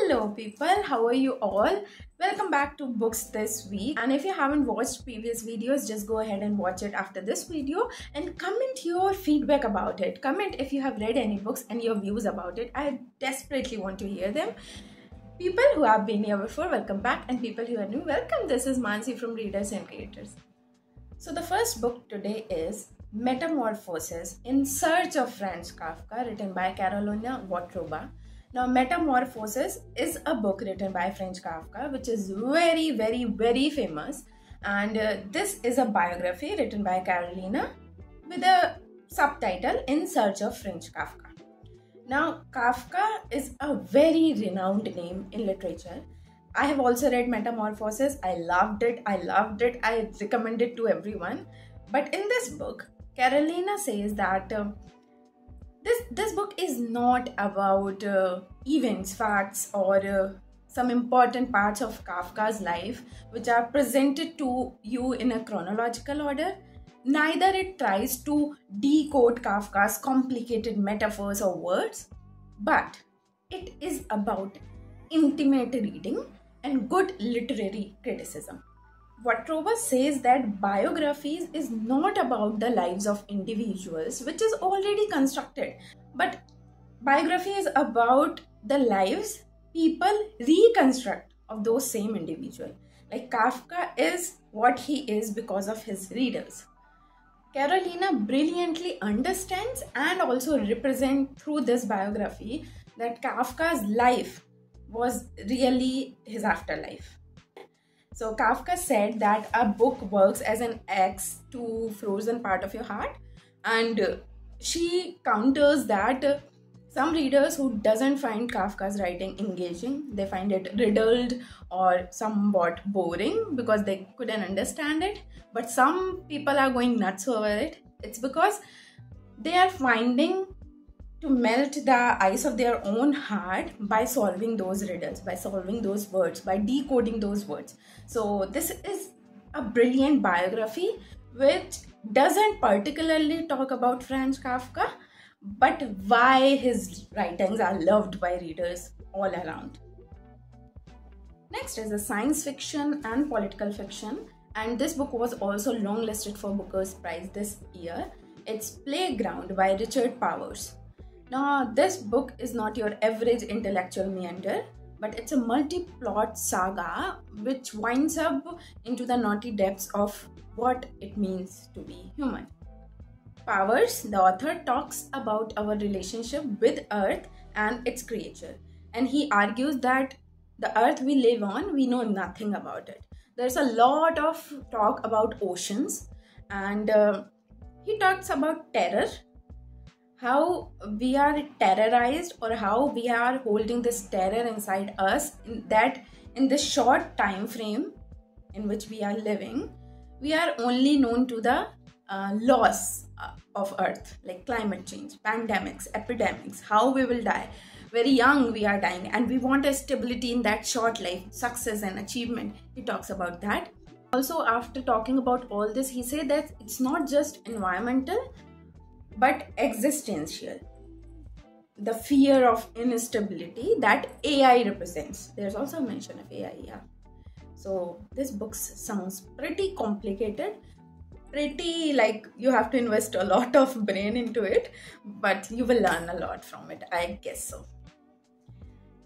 Hello people, how are you all? Welcome back to Books This Week. And if you haven't watched previous videos, just go ahead and watch it after this video and comment your feedback about it. Comment if you have read any books and your views about it. I desperately want to hear them. People who have been here before, welcome back, and people who are new, welcome. This is Mansi from Readers and Creators. So the first book today is Metamorphosis, In Search of Franz Kafka, written by Carolina Votrova. Now, Metamorphosis is a book written by Franz Kafka, which is very famous. And this is a biography written by Carolina with a subtitle, In Search of Franz Kafka. Now, Kafka is a very renowned name in literature. I have also read Metamorphosis. I loved it. I recommend it to everyone. But in this book, Carolina says that this book is not about events, facts, or some important parts of Kafka's life which are presented to you in a chronological order. Neither it tries to decode Kafka's complicated metaphors or words, but it is about intimate reading and good literary criticism. Votrova says that biographies is not about the lives of individuals, which is already constructed, but biography is about the lives people reconstruct of those same individuals. Like Kafka is what he is because of his readers. Carolina brilliantly understands and also represents through this biography that Kafka's life was really his afterlife. So Kafka said that a book works as an axe to frozen part of your heart, and she counters that some readers who doesn't find Kafka's writing engaging, they find it riddled or somewhat boring because they couldn't understand it. But some people are going nuts over it. It's because they are finding to melt the ice of their own heart by solving those riddles, by solving those words, by decoding those words. So this is a brilliant biography which doesn't particularly talk about Franz Kafka, but why his writings are loved by readers all around. Next is a science fiction and political fiction, and this book was also longlisted for Booker's Prize this year. It's Playground by Richard Powers. Now, this book is not your average intellectual meander, but it's a multi-plot saga which winds up into the naughty depths of what it means to be human. Powers, the author, talks about our relationship with Earth and its creature, and he argues that the Earth we live on, we know nothing about it. There's a lot of talk about oceans, and he talks about terror, how we are terrorized or how we are holding this terror inside us, in this short time frame in which we are living, we are only known to the loss of Earth, like climate change, pandemics, epidemics, how we will die. Very young we are dying, and we want a stability in that short life, success and achievement. He talks about that. Also, after talking about all this, he said that it's not just environmental but existential. The fear of instability that AI represents. There's also a mention of AI, yeah. So this book sounds pretty complicated, pretty like you have to invest a lot of brain into it, but you will learn a lot from it, I guess so.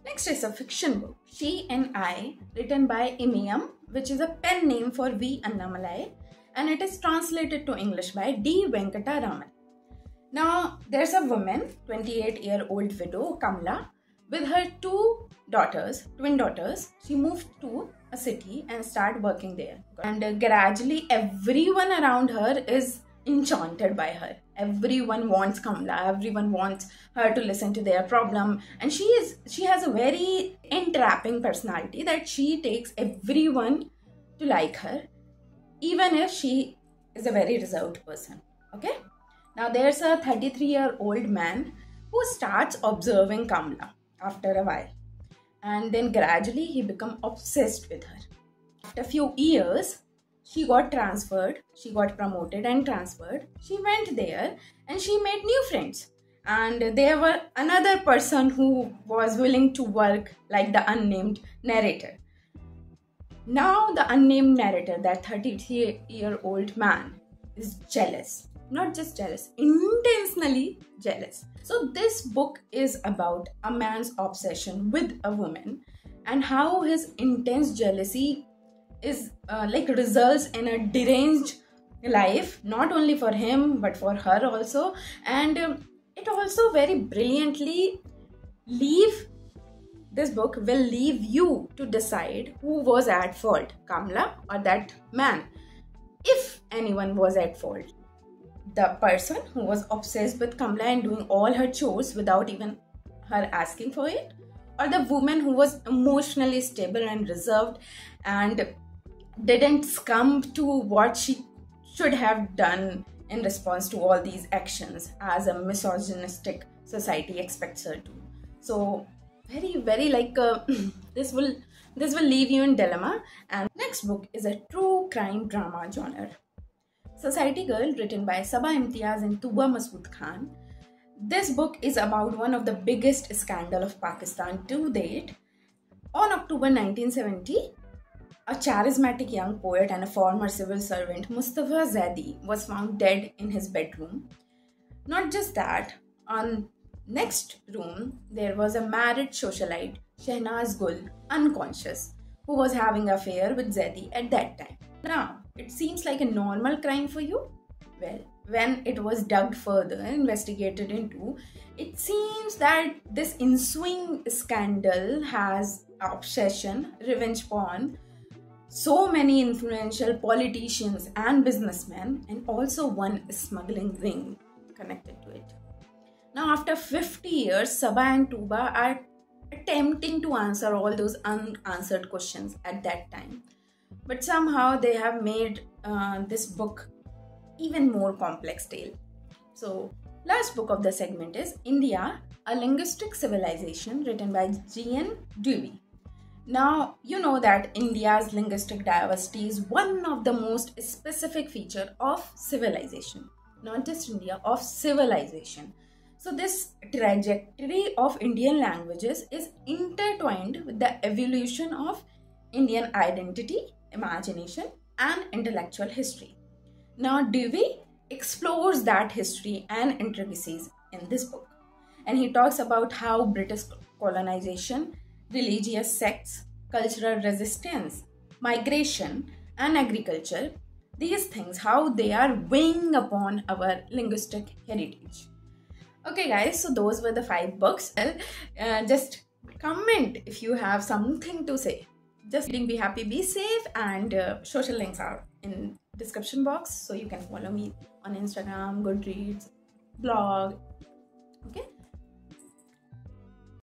Next is a fiction book, She and I, written by Imiam, which is a pen name for V. Annamalai, and it is translated to English by D. Venkataraman. Now, there's a woman, 28-year-old widow, Kamla, with her twin daughters. She moved to a city and started working there. And gradually, everyone around her is enchanted by her. Everyone wants Kamla. Everyone wants her to listen to their problem. And she has a very entrapping personality that she takes everyone to like her, even if she is a very reserved person. Okay? Now, there's a 33-year-old man who starts observing Kamla after a while, and then gradually he becomes obsessed with her. After a few years, she got transferred, she got promoted and transferred. She went there and she made new friends, and there were another person who was willing to work like the unnamed narrator. Now the unnamed narrator, that 33-year-old man, is jealous. Not just jealous, intentionally jealous. So this book is about a man's obsession with a woman and how his intense jealousy is results in a deranged life, not only for him but for her also. And it also very brilliantly this book will leave you to decide who was at fault, Kamla or that man. If anyone was at fault, the person who was obsessed with Kamla and doing all her chores without even her asking for it, or the woman who was emotionally stable and reserved and didn't succumb to what she should have done in response to all these actions as a misogynistic society expects her to. So very this will leave you in dilemma. And next book is a true crime drama genre, Society Girl, written by Saba Imtiaz and Tuba Masood Khan. This book is about one of the biggest scandal of Pakistan to date. On October 1970, a charismatic young poet and a former civil servant, Mustafa Zaidi, was found dead in his bedroom. Not just that, on next room, there was a married socialite, Shehnaz Gul, unconscious, who was having an affair with Zaidi at that time. Now, it seems like a normal crime for you? Well, when it was dug further and investigated into, it seems that this ensuing scandal has obsession, revenge porn, so many influential politicians and businessmen, and also one smuggling ring connected to it. Now, after 50 years, Saba and Tuba are attempting to answer all those unanswered questions at that time. But somehow they have made this book even more complex tale. So, last book of the segment is India, aLinguistic Civilization, written by G.N. Dewey. Now, you know that India's linguistic diversity is one of the most specific features of civilization. Not just India, of civilization. So this trajectory of Indian languages is intertwined with the evolution of Indian identity, imagination, and intellectual history. Now, Dewey explores that history and intricacies in this book. And he talks about how British colonization, religious sects, cultural resistance, migration, and agriculture, these things, how they are weighing upon our linguistic heritage. Okay guys, so those were the 5 books. Just comment if you have something to say. Just be happy, be safe, and social links are in description box, so you can follow me on Instagram, Goodreads, blog,